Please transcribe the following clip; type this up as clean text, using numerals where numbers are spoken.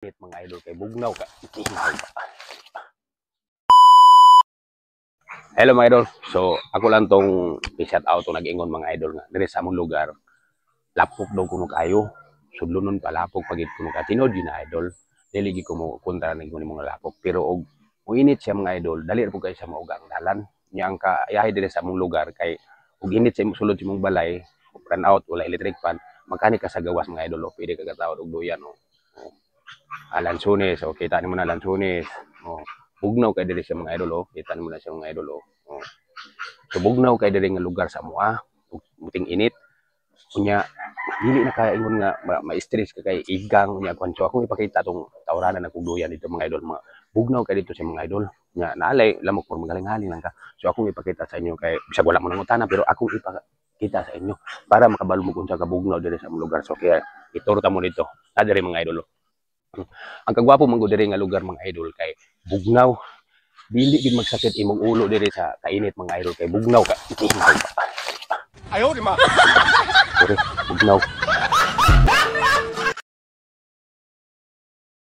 Mga idol kay bugnaw ka. Hello mga idol. So ako lang tong i-shout out to nag-ingon mga idol nga diri sa among lugar. Lapok daw kuno kayo. Sudlonon pa lapok pagit kuno ka. Tinod yun na idol. Dili gi ko mo kontra ning mga lapok. Pero og init siya mga idol, dali ra po kayo sa maugang dalan. Nya ang kaayahay diri sa among lugar kay og init sa sulod sa imong balay, run out wala electric fan, magkani ka sa gawas mga idol, pwede ka katawad og duyan o. Lansones, o kita nimo na lansones. Oh, bugnaw kay diri sa mga idol oh. Kita nimo na siya mga idol oh. So bugnaw kay diri nga lugar sa moa, muting init. Unya dili na kaya ingon nga ma-stress ka kay igang unya kwanso akong ipakita tong tawranan ng duyan dito mga idol, mga bugnaw kay dito sa mga idol. Nya naalay lamok por magaling-haling lang ka. So akong ipakita sa inyo kay bisag wala mo nang utana pero akong ipakita sa inyo para makabalo mo unsa ka bugnaw diri sa among lugar. So kaya ituro ta mo dito. Diri mga idol. Ang kagwapo man gud diri nga lugar mga idol kay bugnaw. Dili gid magsakit imong ulo diri sa kainit mga idol kay bugnaw ka. Ayaw di ma. Bugnaw.